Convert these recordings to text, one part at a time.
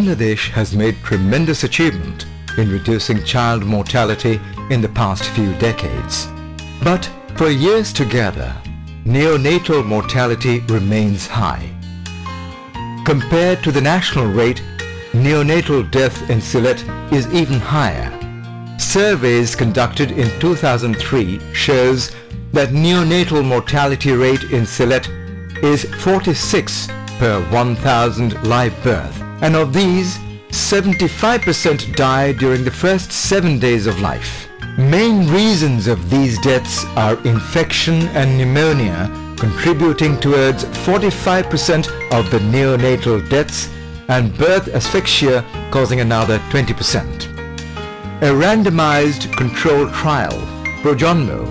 Bangladesh has made tremendous achievement in reducing child mortality in the past few decades. But for years together, neonatal mortality remains high. Compared to the national rate, neonatal death in Sylhet is even higher. Surveys conducted in 2003 shows that neonatal mortality rate in Sylhet is 46 per 1,000 live birth, and of these, 75% die during the first 7 days of life. Main reasons of these deaths are infection and pneumonia, contributing towards 45% of the neonatal deaths, and birth asphyxia causing another 20%. A randomized controlled trial, Projonmo,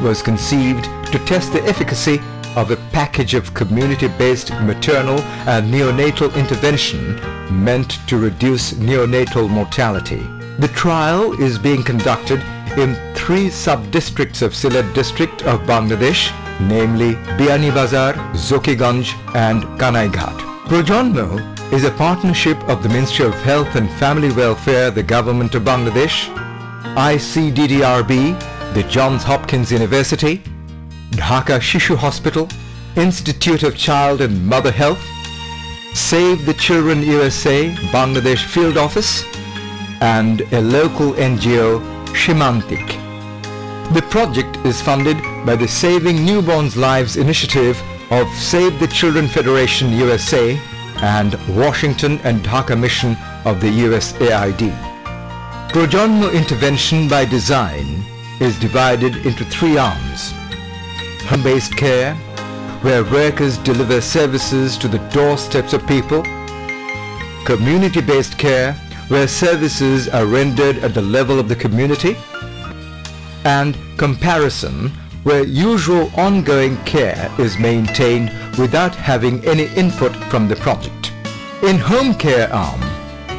was conceived to test the efficacy of a package of community-based maternal and neonatal intervention meant to reduce neonatal mortality. The trial is being conducted in 3 sub-districts of Sylhet district of Bangladesh, namely Biyanibazar, Zokiganj and Kanaighat. Projonmo is a partnership of the Ministry of Health and Family Welfare, the Government of Bangladesh, ICDDRB, the Johns Hopkins University, Dhaka Shishu Hospital, Institute of Child and Mother Health, Save the Children USA Bangladesh Field Office, and a local NGO, Shimantik. The project is funded by the Saving Newborns Lives initiative of Save the Children Federation USA and Washington and Dhaka Mission of the USAID. Projonmo intervention by design is divided into 3 arms. Home-based care, where workers deliver services to the doorsteps of people. Community-based care, where services are rendered at the level of the community. And comparison, where usual ongoing care is maintained without having any input from the project. In home care arm,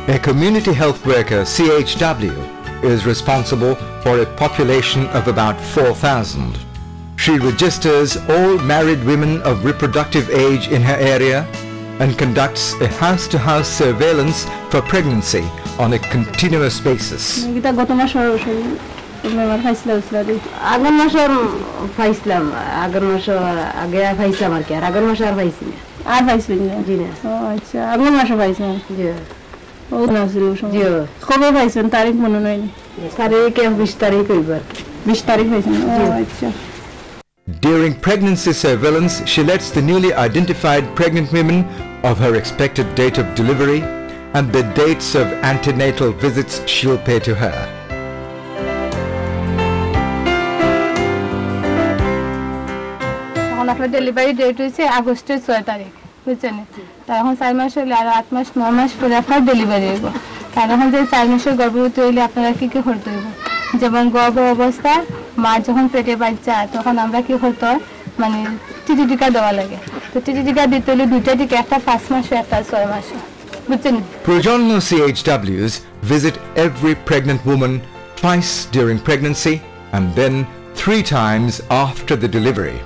a community health worker, CHW, is responsible for a population of about 4,000. She registers all married women of reproductive age in her area and conducts a house-to-house surveillance for pregnancy on a continuous basis. During pregnancy surveillance, she lets the newly identified pregnant women of her expected date of delivery and the dates of antenatal visits she'll pay to her. Delivery date is August 6 তারিখ বুঝছেন এখন 4 মাস হলে আর 8 মাস 9 মাস পরে আপনার delivery হইব কারণ এখন যে 4 মাসের গর্ভবতী হইলে আপনারা কি কি করতে হইব যেমন গর্ভ অবস্থা মা যখন পেটে বাচ্চা তখন আমরা কি করতে মানে টিটি টিকা দেওয়া লাগে তো টিটি টিকা দিতে হলে দুইটা টিকা একটা 5 মাস একটা 6 মাস বুঝছেন Projonmo CHWs visit every pregnant woman twice during pregnancy and then 3 times after the delivery.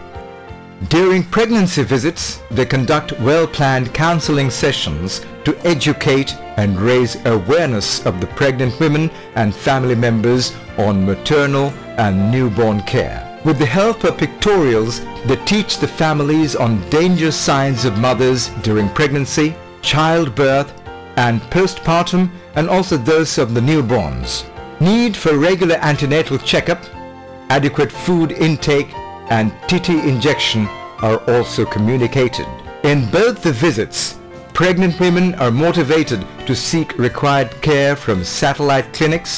During pregnancy visits, they conduct well-planned counseling sessions to educate and raise awareness of the pregnant women and family members on maternal and newborn care. With the help of pictorials, they teach the families on dangerous signs of mothers during pregnancy, childbirth and postpartum, and also those of the newborns. Need for regular antenatal checkup, adequate food intake and TT injection are also communicated. In both the visits, pregnant women are motivated to seek required care from satellite clinics,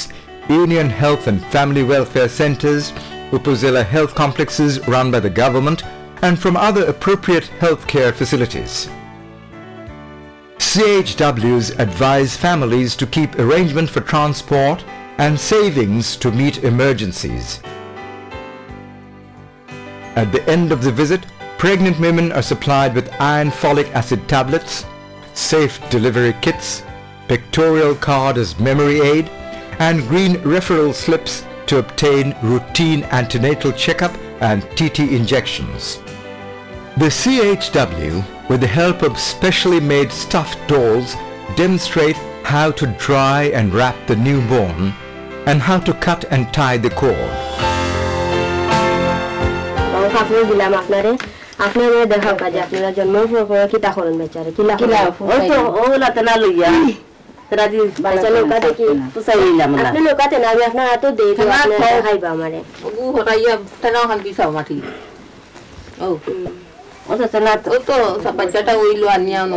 Union Health and Family Welfare Centers, Upazila health complexes run by the government, and from other appropriate healthcare facilities. CHWs advise families to keep arrangement for transport and savings to meet emergencies. At the end of the visit, pregnant women are supplied with iron folic acid tablets, safe delivery kits, pictorial card as memory aid, and green referral slips to obtain routine antenatal checkup and TT injections. The CHW, with the help of specially made stuffed dolls, demonstrate how to dry and wrap the newborn and how to cut and tie the cord. আপনারা দেখা কাজে আপনারা জন্মের পর কি তা করেন বেচারা কিলা ওলা তো না লইয়া তারা দি বাচ্চা লোকা দেখি পুষাই নিলাম না আপনি লোকাতে না আমি আপনার হাতে দেই তো আপনারা খাইবা আমারে ও হরাইয়া তারা হাল বিছাও মাটি ও তো না তো বাচ্চাটা ওইলো আনিয়া ন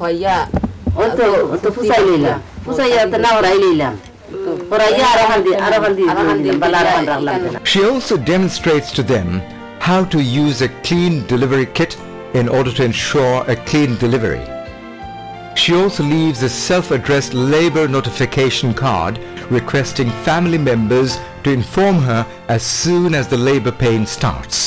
হইয়া ও তো পুষাই নিলাম পুষাইয়া তো না হরাই নিলাম হরাইয়া আর হাল দি বালার পান রাখলাম She also demonstrates to them how to use a clean delivery kit in order to ensure a clean delivery. She also leaves a self-addressed labor notification card requesting family members to inform her as soon as the labor pain starts.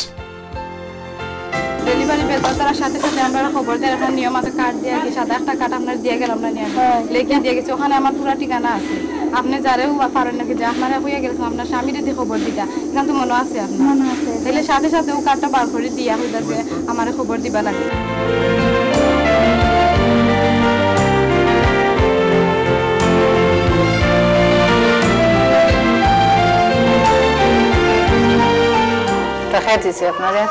Delivery বের করার সাথে সাথে আমরা খবর দেওয়ার একটা নিয়ম আছে কার্ড দিয়ে কি সাদা একটা কার্ড আপনার দিয়ে গেলাম না নিয়ে লিখে দিয়ে গেছে ওখানে আমার পুরো ঠিকানা আছে আপনি যারেও পারেন নাকি যে আপনারা হয়ে গেছেন আপনার স্বামীর দিয়ে খবর দিতা এখন তো মনে আছে আপনার মনে আছে তাহলে সাথে সাথে ও কার্ডটা বার করে দিয়া হইতাছে আমারে খবর দিবা লাগে দেখাইতেছি আপনারে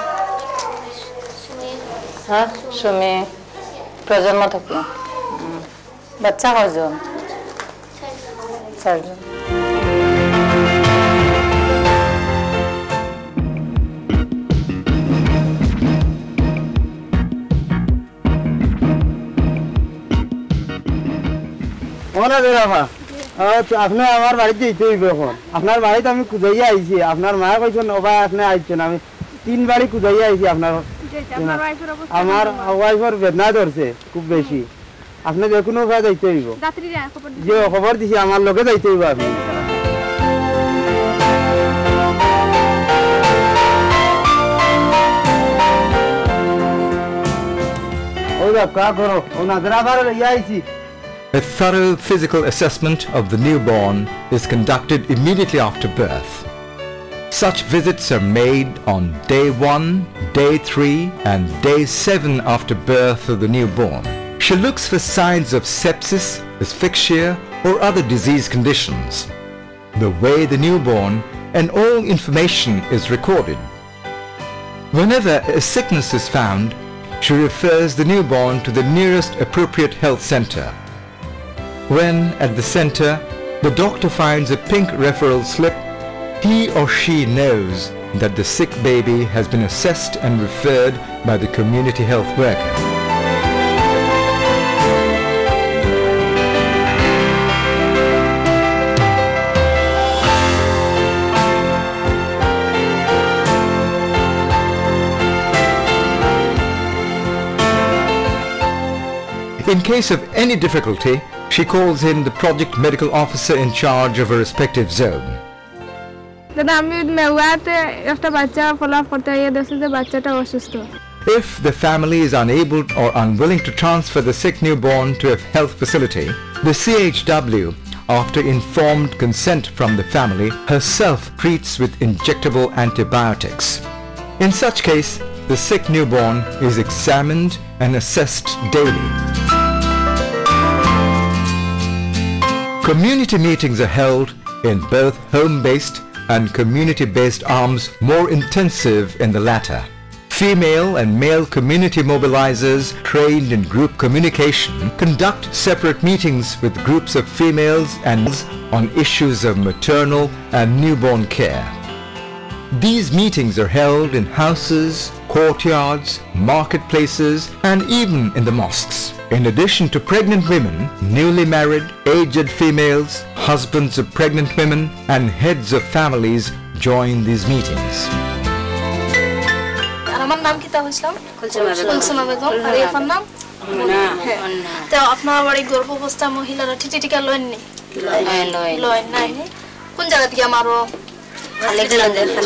হ্যাঁ সুমি প্রজন্ম থেকে বাচ্চা কয়জন 4 জন আপনি আমার বাড়িতে যেতে হইব এখন আপনার বাড়িতে আমি খুঁজাইয়া আইছি আপনার মায়ে কইছেন ওবা আপনি আইছেন আমি 3 বাড়ি খুঁজাইয়া আইছি আপনার আমার ওয়াইফের বেদনা ধরছে খুব বেশি আপনি যে কোনো উপায় যাইতে হইব যে খবর দিছি আমার লোকে যাইতে হইব আপনি ওই কা করো ও নাজরা বারে লইয়া আইছি A thorough physical assessment of the newborn is conducted immediately after birth. Such visits are made on day 1, day 3 and day 7 after birth of the newborn. She looks for signs of sepsis, asphyxia or other disease conditions. The way the newborn and all information is recorded. Whenever a sickness is found, she refers the newborn to the nearest appropriate health center. When at the center, the doctor finds a pink referral slip, he or she knows that the sick baby has been assessed and referred by the community health worker. In case of any difficulty, she calls in the project medical officer in charge of her respective zone. If the family is unable or unwilling to transfer the sick newborn to a health facility, the CHW, after informed consent from the family, herself treats with injectable antibiotics. In such case, the sick newborn is examined and assessed daily. Community meetings are held in both home-based and community-based arms, more intensive in the latter. Female and male community mobilizers trained in group communication conduct separate meetings with groups of females and on issues of maternal and newborn care. These meetings are held in houses, courtyards, marketplaces and even in the mosques. In addition to pregnant women, newly married, aged females, husbands of pregnant women and heads of families join these meetings. আমার নাম কি তাও ইসলাম কুলসুমা বেগম আর আপনার নাম তো আপনার বাড়ি গর্ভাবস্থা মহিলারা টিটিকা লয়নি লয় নাই কোন জায়গা থেকে আমারও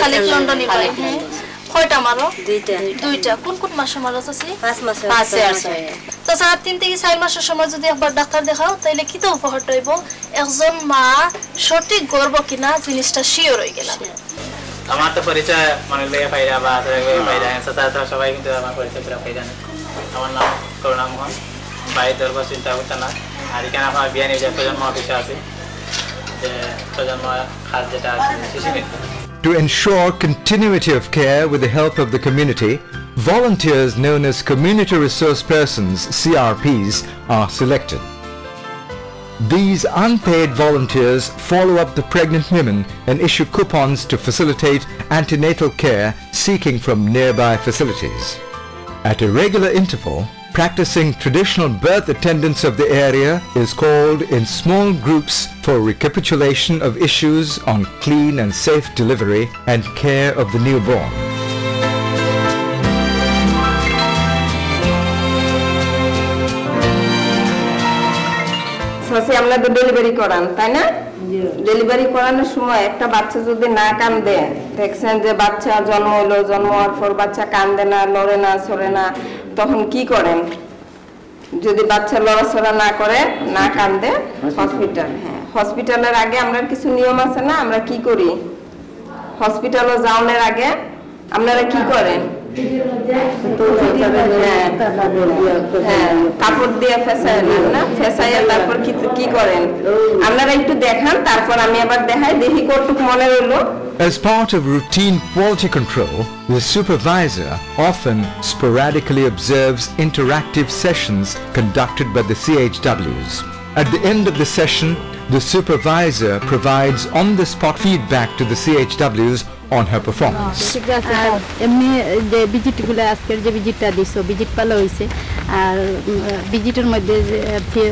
খালিক লন্ডনে কয়টা মারো দুইটা কোন কোন মাসে মারো আছে 5 মাসে আছে তো স্যার 3 থেকে 4 মাসের সময় যদি একবার ডাক্তার দেখাও তাহলে কি তো উপহার হইব একজন মা সঠিক গর্ভ কিনা জিনিসটা শিওর হয়ে গেল আমার তো পরিচয় মানে লেগে পাইরা বা লেগে পাইরা সাথে সবাই কিন্তু আমার পরিচয় পুরো পাইরা আমার নাম করুণা মোহন ভাই দরবার চিন্তা করতে না আর এখানে আপনার বিয়ানি যে প্রজন্ম অফিসে আছে যে প্রজন্ম খাস যেটা আছে শিশু মিত্র। To ensure continuity of care with the help of the community, volunteers known as Community Resource Persons, CRPs, are selected. These unpaid volunteers follow up the pregnant women and issue coupons to facilitate antenatal care seeking from nearby facilities. At a regular interval, practicing traditional birth attendance of the area is called in small groups for recapitulation of issues on clean and safe delivery and care of the newborn. আমরা তো delivery করান তাই না delivery করানোর সময় একটা বাচ্চা যদি না কান্দে দেখছেন যে বাচ্চা জন্ম হলো জন্ম হওয়ার পর বাচ্চা কান্দে না লড়ে না সরে না তখন কি করেন যদি বাচ্চা লড়াচড়া না করে না কান্দে হসপিটাল হ্যাঁ হসপিটালের আগে আমরা কিছু নিয়ম আছে না আমরা কি করি হসপিটালে যাওয়ার আগে আপনারা কি করেন কাপড় দিয়ে ফেসায় না ফেসাইয়া তারপর কি করেন আপনারা একটু দেখান তারপর আমি আবার দেখাই দেখি কতটুক মনে রইল As part of routine quality control, the supervisor often sporadically observes interactive sessions conducted by the CHWs. At the end of the session, the supervisor provides on-the-spot feedback to the CHWs on her performance. এমনি যে ভিজিটগুলো আজকের যে ভিজিটটা দিছো visit পালো হইছে আর ভিজিটের মধ্যে যে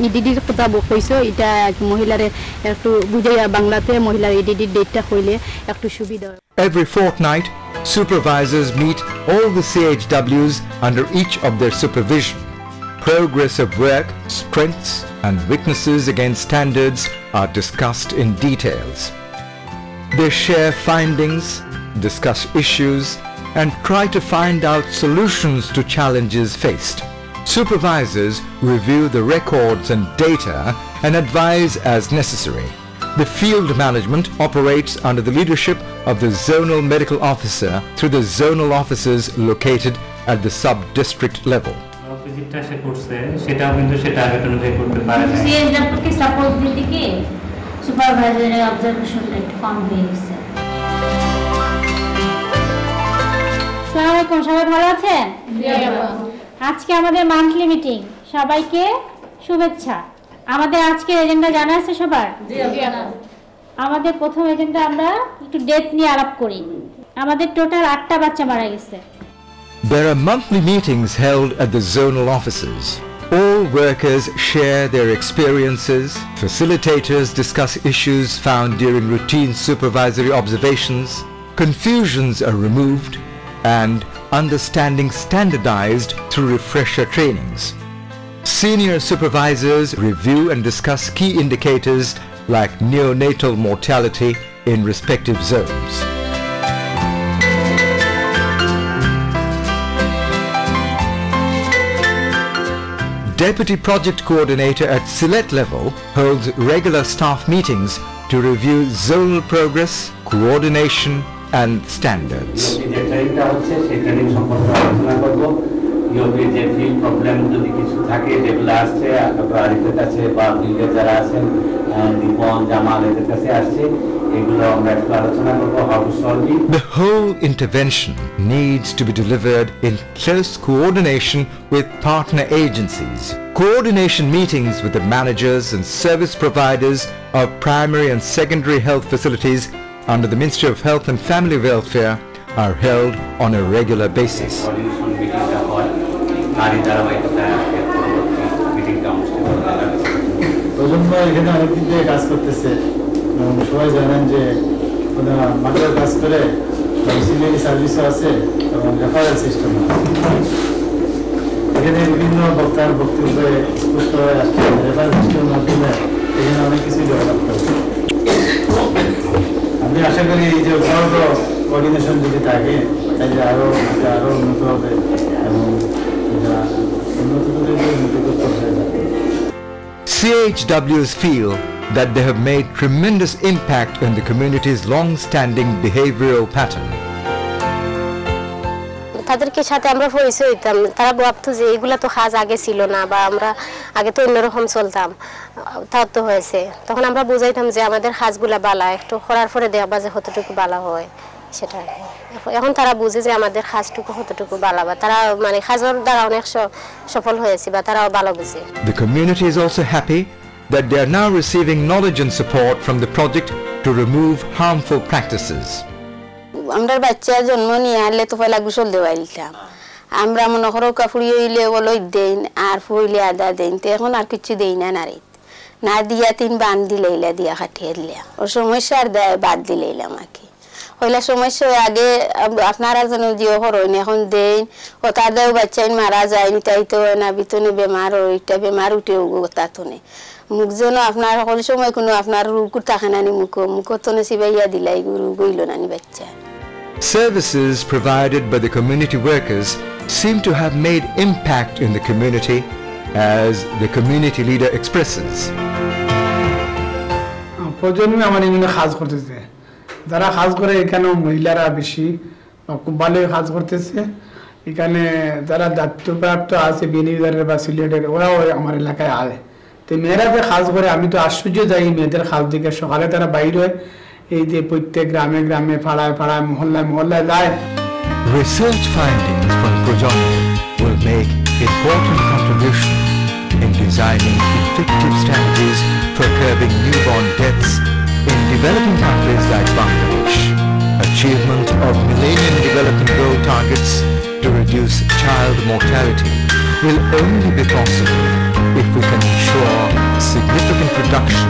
ইডিডির কথা কইছো এটা মহিলারে একটু বুঝাইয়া বাংলাতে মহিলার ইডিডির ডেটটা কইলে একটু সুবিধা Every fortnight, supervisors meet all the CHWs under each of their supervision. Progress of work, strengths and weaknesses against standards are discussed in details. They share findings, discuss issues, and try to find out solutions to challenges faced. Supervisors review the records and data and advise as necessary. The field management operates under the leadership of the zonal medical officer through the zonal offices located at the sub-district level. সুপারভাইজারের অবজারভেশনটা একটু কম হয়ে গেছে আসসালামু আলাইকুম সবাই ভালো আছেন আজকে আমাদের মান্থলি মিটিং সবাইকে শুভেচ্ছা আমাদের আজকে এজেন্ডা জানা আছে সবার আমাদের প্রথম এজেন্ডা আমরা একটু ডেথ নিয়ে আলাপ করি আমাদের টোটাল 8টা বাচ্চা মারা গেছে There are monthly meetings held at the zonal offices. All workers share their experiences, facilitators discuss issues found during routine supervisory observations, confusions are removed, and understanding standardized through refresher trainings. Senior supervisors review and discuss key indicators like neonatal mortality in respective zones. Deputy Project Coordinator at Sylhet level holds regular staff meetings to review zonal progress, coordination and standards. The whole intervention needs to be delivered in close coordination with partner agencies. Coordination meetings with the managers and service providers of primary and secondary health facilities under the Ministry of Health and Family Welfare are held on a regular basis. সবাই জানেন যে মাঠের কাজ করে auxiliary সার্ভিসও আছে এবং referral system এখানে বিভিন্ন বক্তার বক্তব্যে স্পষ্ট হয়ে আসছে রেফারেল সিস্টেমের মাধ্যমে এখানে অনেক কিছুই ডেভেলপ করছে আমি আশা করি এই যে বড় কোঅর্ডিনেশন যদি থাকে তাহলে আরো উন্নত হবে এবং উন্নত করে উন্নত হয়ে যাবে CHWs feel that they have made tremendous impact in the community's long-standing behavioral pattern. তাদেরকে সাথে আমরা পরিচয় হইতাম, তারা ভাবতো যে এগুলা তো কাজ আগে ছিল না, বা আমরা আগে তো অন্যরকম চলতাম, তা তো হয়েছে। তখন আমরা বুঝাইতাম যে আমাদের কাজগুলা বালা, একটু করার পরে দেখবা যে কতটুকু বালা হয় সেটা। এখন তারা বুঝে যে আমাদের কাজটুকু কতটুকু বালা, বা তারা মানে কাজের দ্বারা অনেক সফল হয়েছে, বা তারাও ভালো বুঝে। The community is also happy that they are now receiving knowledge and support from the project to remove harmful practices. আমরা বাচ্চা জন্ম নিয়ে আনলে তো পয়লা গোসল দেওয়া দিতাম, আমরা মনে করো কাপড়ি হইলে ওলই দেন আর ফুইলে আদা দেন, তো এখন আর কিছু দেই না নারীত না দিয়া 3 বান দিলেইলা দিয়া কাটিয়ে দিলা, ও সমস্যার বাদ দিলেইলাম আকি হইলা সমস্যা আগে আপনারা যেন জিও হরইন এখন দেন ও তার দেও বাচ্চাইন মারা যায়নি, তাই তো না বিতনে বেমার ওইটা বেমার উঠেও তাতনে মুখ যেন আপনার সকল সময় কোনো আপনার রোগ থাকে না, মুখ তো সিবাইয়া দিলাই রোগ হইল নানি বাচ্চা। Services provided by the community workers seem to have made impact in the community, as the community leader expresses. প্রজন্মে আমার এখানে কাজ করতেছে, যারা কাজ করে এখানে মহিলারা বেশি খুব ভালো কাজ করতেছে। এখানে যারা দায়িত্বপ্রাপ্ত আছে বিনিয়োগের বা সিলেটের, ওরাও আমার এলাকায় আয়, তো মেয়েরা যে কাজ করে আমি তো আশ্চর্য যাই মেয়েদের কাজ দিকে। সকালে তারা বাইরে এই যে প্রত্যেক গ্রামে গ্রামে পাড়ায় পাড়ায় মহল্লায় মহল্লায় যায়। Research findings from Projonno will make important contribution in designing effective strategies for curbing newborn deaths in developing countries like Bangladesh. Achievement of Millennium Development Goal targets to reduce child mortality will only be possible if we can ensure significant reduction